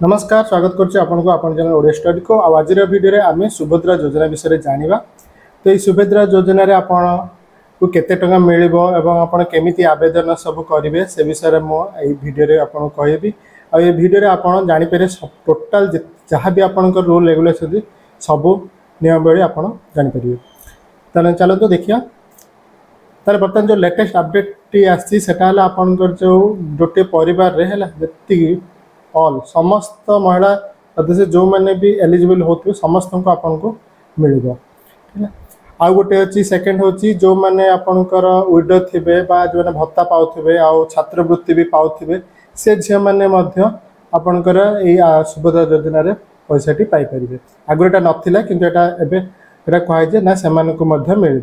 नमस्कार स्वागत करुच्चे आपको आपण चैनल ओडिया स्टडी को आज भिडियो आम सुभद्रा योजना विषय जाना। तो ये सुभद्रा योजना आपन को केते टंका मिलिबो एवं आपण केमिति आवेदन सब करेंगे से विषय मुझे भिडियो आपको कहबी। आ ये भिडियो आपन जानि पारे टोटाल जहाँ भी आपन रूल रेगुलेशन सब नियमावली आप जापर। ताले चलते देखिए तार बर्तमान जो लेटेस्ट अपडेट टी आसी आपंकर जो गोटे परिवार जी ऑल समस्त महिला सदस्य जो मैंने भी एलिजिबल होते समस्त को आपन को मिल आउ गोटे अच्छी सेकेंड हूँ जो मैंने आपंकर विडो थे जो मैंने भत्ता पाथे आ छात्रवृत्ति भी पाथे से झील मैंने आपंकर यही सुभद्रा योजन पैसाटी पाइपर। आगुरी एटा नाला कि कहुए ना से मिल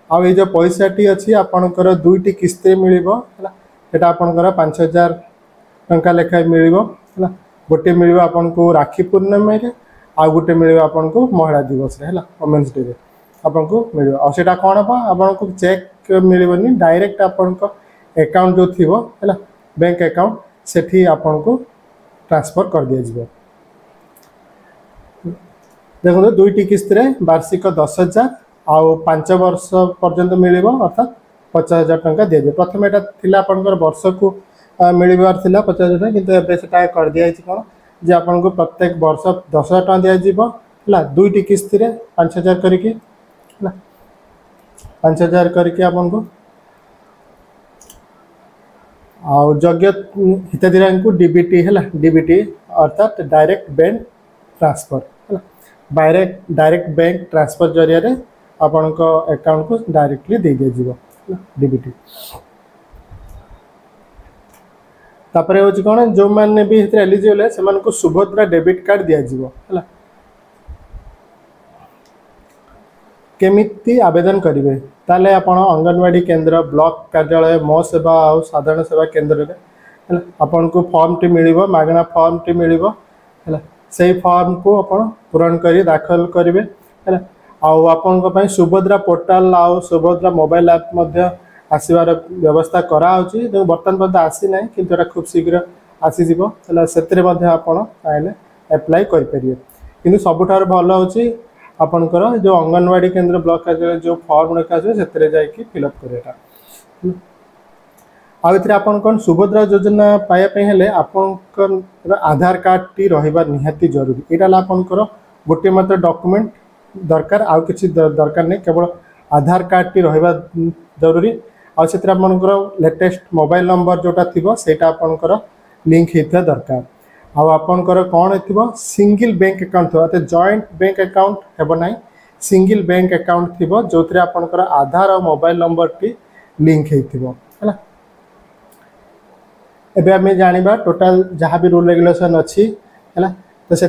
आउ ये जो पैसाटी अच्छी आपंकर दुईटी किस्ती मिलता आपंकर 5000 टंका लेखाएं मिल गोटे मिल आपन को राखी पूर्णिमा आउ गोटे मिल आपन को महिला दिवस है वोमेन्स डे आपन को मिल आटा कौन हम आपन को चेक मिलनी डायरेक्ट आपन को अकाउंट जो थी है बैंक अकाउंट से आपन को ट्रांसफर कर दिया। देखो दुईटी किस्त वार्षिक 10,000 आउ 5 वर्ष पर्यंत मिल अर्थात 50,000 टंका दिजाए। प्रथम यहाँ थी आपंकर वर्ष को मिलबार 50,000 किंतु एटा कर दिया कौन जे आपन को प्रत्येक वर्ष 10,000 टंका दिज्व दुईटी किस्त 5,000 करके 5,000 करके आपन को आज्ञ हिताधिकारी को डीबीटी है डीबीटी अर्थात direct bank transfer direct bank transfer जरिया आपन को अकाउंट को डायरेक्टली दे दिज्व डीबीटी। तापर हूँ कौन जो मैंने भी एलिजिबल है से सुभद्रा डेबिट कार्ड दिज्व है केमिति आवेदन करेंगे ताले आपण अंगनवाड़ी केंद्र ब्लॉक कार्यालय मो सेवा और साधारण सेवा केंद्र में आपन को फॉर्म टी मिल मागना फॉर्म टी मिल से फॉर्म को आप पूरण कर दाखल करेंगे है आपन सुभद्रा पोर्टाल आउ सुभद्रा मोबाइल ऐप आसबार व्यवस्था कराऊँगी जो बर्तमान पर्यटन आसी ना कि खूब शीघ्र आसीज से आपने एप्लाय करेंगे। कि सबुठार भल हूँ आपंकर जो अंगनवाड़ी केंद्र ब्लॉक कार्यालय जो फॉर्म रखा से जाकि फिलअप करेगा। आपन कौन सुभद्रा योजना पाइबापे आपंकर आधार कार्ड टी रहा निहाती जरूरी। यहाँ आपंकर गोटे मात्र डॉक्यूमेंट दरकार आउ किसी दरकार नहीं केवल आधार कार्ड टी रहा जरूरी। आपर लेटेस्ट मोबाइल नंबर जोटा थी सेटा आपंकर लिंक होता दरकार। आपंकर कौन हो सिंगल बैंक अकाउंट थो अर्थात जॉइंट बैंक अकाउंट हेब ना सिंगल बैंक अकाउंट थी जो आपंकर आधार और मोबाइल नंबर टी लिंक है। एबे आम जाना टोटाल जहाँ भी रूल रेगुलेशन अच्छी है तो से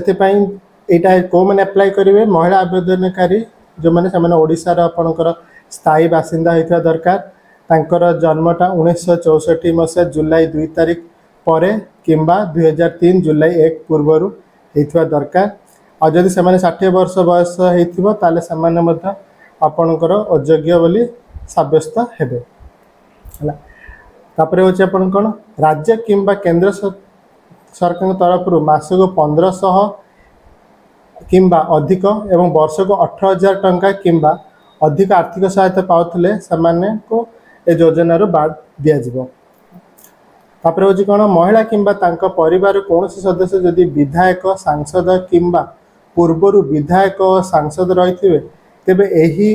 यहाँ कौ मैंने अप्लाई करेंगे महिला आवेदनकारी जो मैंने ओडिशार आपंकर स्थायी बासिंदा होता दरकार तांकर जन्मटा 1964 मसीहा जुलाई 2 तारिख पर किंबा 2003 जुलाई 1 पूर्वर होता दरकार। और जदि से 60 वर्ष बयस होते आपणकर अयोग्य बोली सब्यस्त हेबे। तापर हूँ आपन कौन राज्य किंबा केंद्र सरकार तरफ मासक 1500 किंबा अधिक एवं वर्ष को 18,000 टंका किंबा अधिक आर्थिक सहायता पाउथिले सेमाने को ए योजनार बाद दिज्व। तापर हूँ कौन महिला किंबा तांका परिवार कौन सदस्य जदि विधायक सांसद किंबा पूर्वर विधायक सांसद रही थे तेबे यही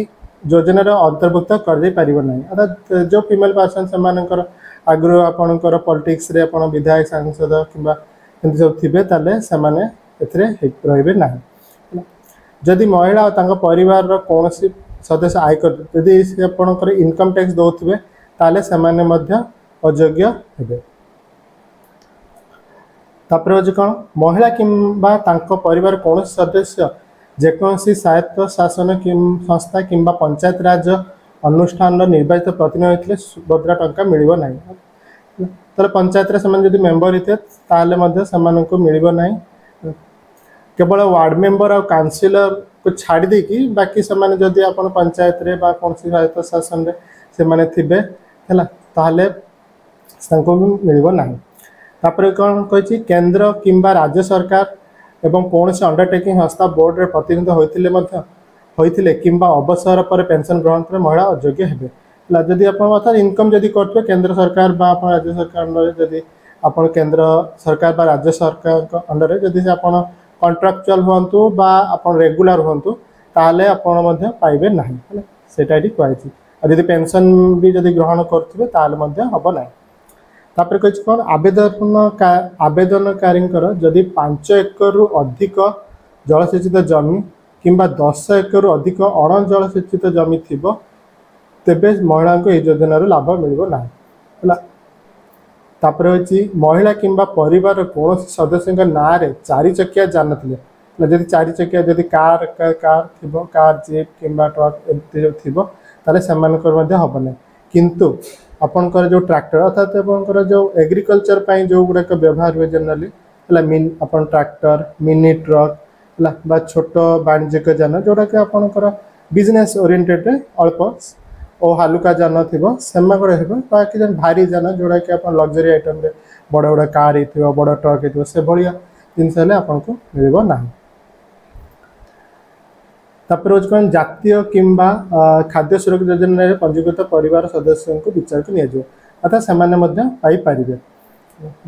योजनार अंतर्भुक्त कर अर्थात जो फीमेल पर्सन से आगु आपणकर पॉलिटिक्स रे आपण विधायक सांसद किंबा सब थे ताले सेमाने रहिबे नाही। जदि महिला और परिवार कौन सदस्य आयकर यदि आपणकर इनकम टैक्स दौथे ताले सेमाने अयोग्य हेबे। तापर हूँ कौन महिला किंबा तांको परिवार कौन सदस्य जेकोसी स्वायत्त शासन संस्था किंबा पंचायत राज अनुष्ठान निर्वाचित प्रतिनिधि होते सुभद्रा टंका मिल ना तो पंचायत से मेम्बर होते से मिल ना केवल वार्ड मेंबर और काउंसिलर को छाड़ी देकी बाकी से जदि आप पंचायत रे बा कौन स्वायत्त शासन से थे है मिल ना। तापर कौन कही केंद्र किंबा राज्य सरकार एवं कौन से अंडरटेकिंग संस्था बोर्ड रे प्रतिनिधित्व होते किंबा अवसर पर पेंशन ग्रहण पर महिला अयोग्य हेबे जदि अर्थात इनकम जदि करते केंद्र सरकार बा राज्य सरकार अंडर जदि आपण केंद्र सरकार बा राज्य सरकार अंडर जदि आप कॉन्ट्रैक्चुअल हुंतु बा आपण रेगुलर हुंतु ताले आपण मध्य पाइबे नाही सेटा एटी कहैछि आ जदि पेंशन भी जदि ग्रहण करथिबे ताले मध्य हबो नाही तापर कहि कोन आवेदनकारींकर जदि 5 एकड़ रु अधिक जलसेचित जमी किंबा 10 एकड़ रु अधिक अण जलसेचित जमी थिबो तेबे महिला को योजना लाभ मिल ना तापर महिला किंबा परिवार कौन सदस्य ना चारि चकिया जान थे जदि चारि चकिया जदि कार कार जीप किंबा ट्रक एमती थी ताले हम ना किंतु आपनकर जो ट्रैक्टर अर्थात आपनकर जो एग्रीकल्चर पाई जो गुड़ाक व्यवहार हुए जनरली अपन ट्रैक्टर मिनी ट्रक बा छोट वाणिज्यिक जान जोटा कि आपनकर बिजनेस ओरिएंटेड अल्प और हालुका जान थी बाकी जन भारी जान जोड़ा कि आप लग्जरी आइटम रे बड़ बड़ कार हो बड़ ट्रक हो से भाया जिनस आपको मिल ना रोज कौन जातीय किंबा खाद्य सुरक्षा योजना रे पंजीकृत परिवार सदस्य को विचार को निया अर्थात से पाइपर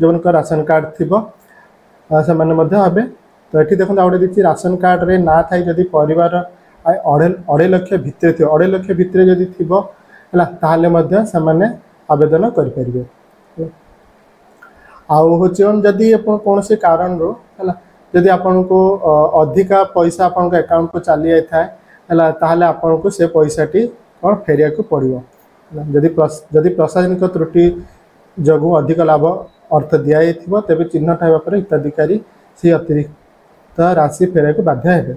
जो राशन कार्ड थी हे तो ये देखो आउे देखिए राशन कार्ड रे ना थाई जदि परिवार 2.5 लाख भितर थी 2.5 लाख भितर जदि थी आवेदन करें आदि कौन से कारण रो जदि आपन को अधिका पैसा आपन को अकाउंट को चली जाए ताहले आपन को से पैसाटी कौन फेरिया को पड़ो जदि प्रशासनिक त्रुटि जगू अधिक लाभ अर्थ दि जाइए तेरे चिन्हट होगा हिताधिकारी से अतिरिक्त राशि फेरिया को बाध्य हे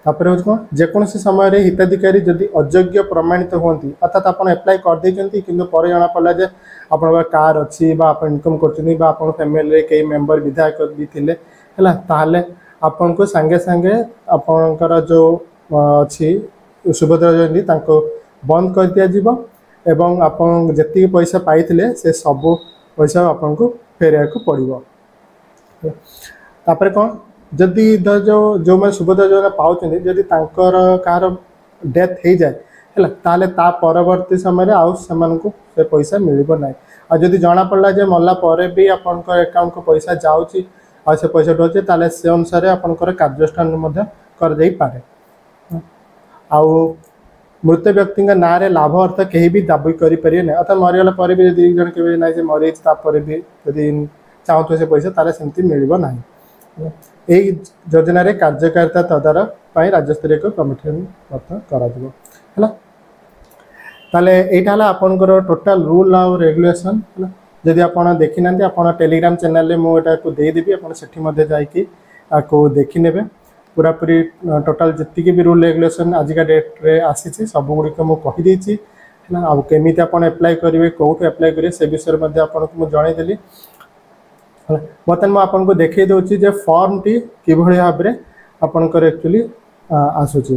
तापर हूँ कौन जेकोसी समय हिताधिकारी जदि अयोग्य प्रमाणित होती अर्थात आप एप्लाय करदे कि पर जना पड़ा जे आप कार अच्छी आप इनकम कर फैमिली कई मेंबर विधायक भी थे है आपन को सांगे सांगे आपणकर जो अच्छी सुभद्रा योजना बंद कर दिज्व एवं आप जी पैसा पाई से सब पैसा आपन को फेरिया को पड़ो तापर कौन जदि जो मैं सुभद्रा योजना पाँच जदि कहार डेथ हो जाए है ता परवर्ती समय को से पैसा मिल ना आ जदि जना पड़ा जे मरला भी आपन अकाउंट को पैसा जाऊँगी आ से पैसा रोचे ताले से अनुसार आपनकर कार्यानुष्ठान कर दे पारे आउ मृत व्यक्ति ना रे लाभ अर्थ कहीं भी दाबी करें ना अर्थात मरीगला पर भी जब जन के ना मरी भी जदि चाहूँ से पैसा ताले सेमती मिल ना यही योजना रे कार्यकारिता तदारख राज्य स्तरीय कमिटी गठन ताले यहाँ आपनकर टोटाल रूल आ रेगुलेशन जदि आप देखी ना आप टेलीग्राम चैनल रे मुझे को देदेवी आप आपको देखी ने पूरा पूरी टोटाल जी भी रूल रेगुलेशन आजिका डेट रे आसी सब गुड़िक मुझे आउ केमी आप एप्लाय करेंगे कौटू एप्लाय करेंगे से विषय में आपको जनईदेली बर्तमान मुझे आपको देखई दूसरी जे फॉर्म टी कि भाव में आपणकर एक्चुअली आसूची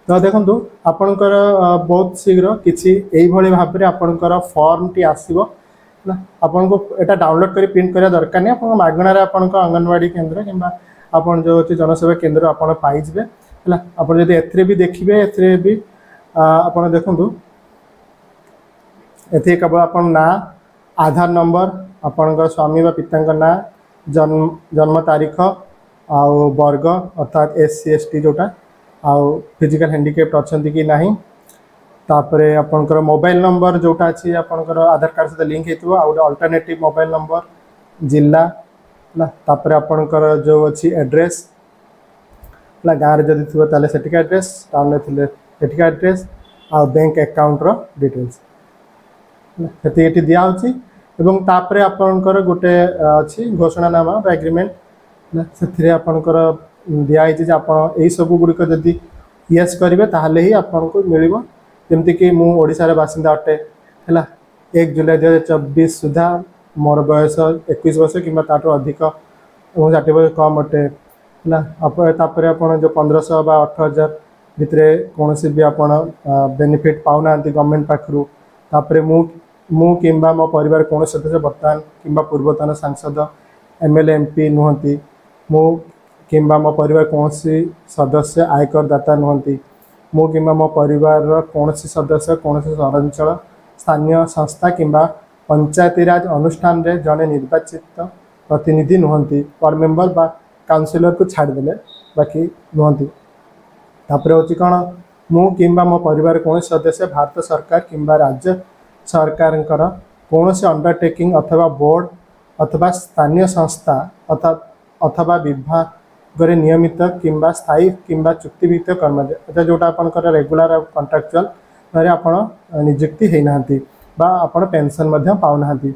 तो देखो आपणकर बहुत शीघ्र किसी भाव में आपणकर फॉर्म टी आसो आपन को एटा डाउनलोड कर प्रिंट करा दरकार नहीं आप मागणार आपन अंगनवाड़ी केंद्र कि आपन जो जनसेवा केंद्र आपन पाइबे है आपन जदि एथरे भी देखिबे एथरे भी आपन देखंतु एथे केवल आपन ना आधार नंबर आपन स्वामी व पिता ना जन्म तारीख आउ वर्ग अर्थात SC ST जोटा आउ फिजिकल हैंडिकैप्ड अच्छी कि नहीं तापरे आपनकर मोबाइल नंबर जोटा अच्छी आपनकर आधार कार्ड सहित लिंक होइतो आ गोटे अल्टरनेटिव मोबाइल नंबर जिला ना तापरे आपनकर जो अच्छी एड्रेस ना गाँव जदि थी ताले सेटिका एड्रेस टाउन में थे सेटिका एड्रेस आ बैंक अकाउंट रो डिटेल्स से दिखाई एवं तापरे आपनकर गोटे अच्छी घोषणानामा एग्रीमेंट से आपनकर दिखाई आप सब गुड़िक जदि यस करेंगे ताहले ही आपको मिल जमती कि मु ओडिशार बासिंदा अटे है 1 जुलाई 2024 सुधा मोर बयस 21 वर्ष कि ताठू अधिक और 60 वर्ष कम अटे है तापर आप जो 1500 बा 8000 भितर कौन भी आप बेनिफिट पाऊना गवर्नमेंट पाखु तापर मु मु किंबा मो परिवार कौन सदस्य वर्तमान किंबा पूर्वतन सांसद एमएलए एमपी नुहति मु किंबा मो परिवार कौन सदस्य आयकर दाता नुहति मु किंबा मो परिवार कौन सदस्य कौन सहरांचल स्थानीय संस्था किंबा पंचायती राज अनुष्ठान रे जड़े निर्वाचित प्रतिनिधि नुहति वार्ड मेंबर बा काउंसिलर को छाड़देले बाकी नुहति तापर होची कौन मु किंबा मो परिवार कौन सदस्य भारत सरकार किंबा राज्य सरकार कौन से अंडरटेकिंग अथवा बोर्ड अथवा स्थानीय संस्था अथवा विभाग नियमित किंबा स्थायी किंबा चुक्तिभित्तिक कर्मचारी जोटा आपनकर रेगुलर कॉन्ट्रैक्चुअल आपण नियुक्ति होना बा आपण पेंशन मध्य पाउना है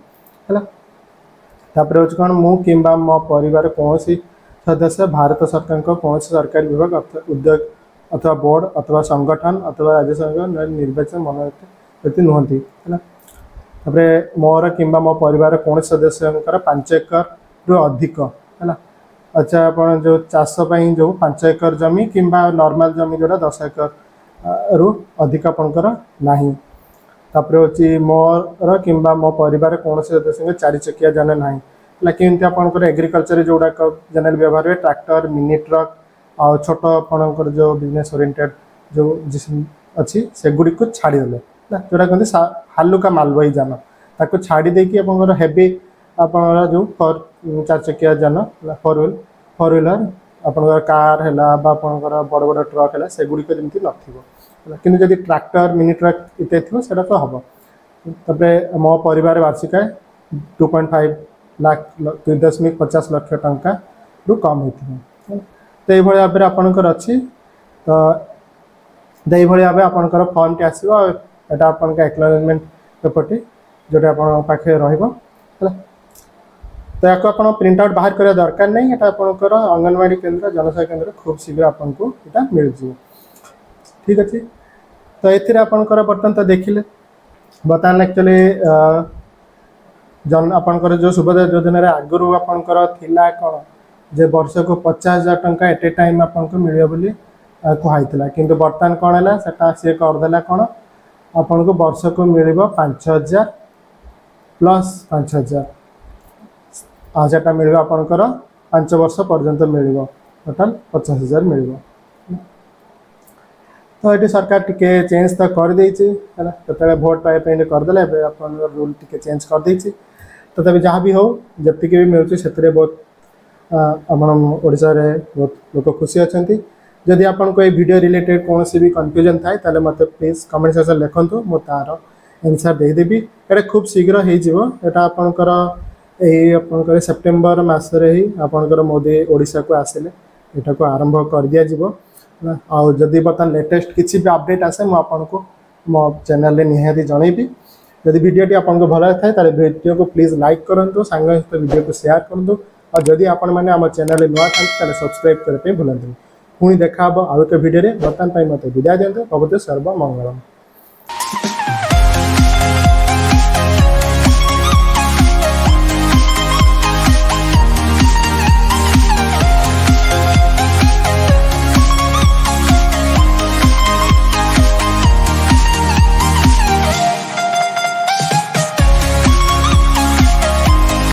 तापर होची कौन मु किंबा मो परिवार कौन सदस्य भारत सरकार कौन सरकारी विभाग उद्योग अथवा बोर्ड अथवा संगठन अथवा राज्य सरकार निर्वाचन मनोनीत व्यक्ति नुहति है मोर किंबा मो परिवार कौन सदस्य 5 एकर रु अधिक है अच्छा आप जो चाष जो 5 एकर जमी किंबा नॉर्मल जमी जोटा 10 एकर रु अधिक आपंकर नाही तापर होची मोर किंबा मो परिवार कौन सदस्य 4 चकिया जान ना कि आपंकर एग्रीकल्चर जोड़ाक जनरल व्यवहार में ट्रैक्टर मिनी ट्रक आ छोट आपंकर जो बिजनेस ओरिएंटेड जो अच्छी से गुड़ी को छाड़देले जोटा कहते हालुका मालवाही जान ताको छाड़ी देकी आपंकर हेवी आपंकर जो 4 चकिया जान फोर व्हीलर आपंकर कार है आपंकर बड़ बड़ ट्रक है से गुड़ी जमी न कि जब ट्रैक्टर मिनी ट्रक इत्यादि थी से तो हम तब मो परिवार वार्षिक 2.5 लाख 2.50 लाख टंका रु कम होती तो ये भाव में आपंकर अच्छी तो ये भाव आपंकर फॉर्म टी आसो यहाँ आपन एक्नॉलेजमेंट पेपर टी जोटा पाखे रहा तो या प्रिंट आउट बाहर करने दरकार नहीं यहाँ आपंकर अंगनवाड़ी केन्द्र जनसेवा केन्द्र खूब शीघ्र आपको यहाँ मिल जाए ठीक अच्छे तो ये आपंकर बर्तमान तो देखिले बर्तमान एक्चुअली आपंकर जो सुभद्रा योजना आगुरी आपंकर थिला कौन जे वर्ष को 50,000 टंका एट ए टाइम आपको मिले बोली कहला किंतु बर्तमान कौन है सेटा सी करदेला कौन आपन को वर्ष को मिल 5,000 प्लस 5,000 से मिल आपंकर 5 वर्ष पर्यंत मिल टोटाल 50,000 मिल तो ये सरकार टिके चेंज तो कर देछि है तो भोट पाइप करदेले रूल टिके चेंज कर देछि तो तभी जहाँ भी हो जति भी मिलूँ से बहुत ओडिशा रे बहुत लोग खुशी अच्छा जदि आपन को ये वीडियो रिलेटेड कौन सी भी कन्फ्यूजन थाए ताले मते प्लीज कमेंट सेक्शन लिखंतु मो तार आंसर दे देबी एटा खूब शीघ्र हे जीवो एटा आपनकर एही आपनकर सेप्टेम्बर मास रे ही आपनकर मोदी ओडिशा को आसिले एटा को आरंभ कर दिया जीवो आ जदि बर्तमान लेटेस्ट किसी भी अपडेट आसे मो आपन को मो चैनल रे निहाती जणैबी जदि वीडियोटी आपको भल थाए ताले वीडियो को प्लीज लाइक करंतु सांग सहित वीडियो को शेयर करंतु और जदि आपण मैंने आम चैनल नुआ था सब्सक्राइब करने भूलु पुणी देखा आउ एक वीडियो बर्तमान मत विदाय दिखाते सर्व मंगलम।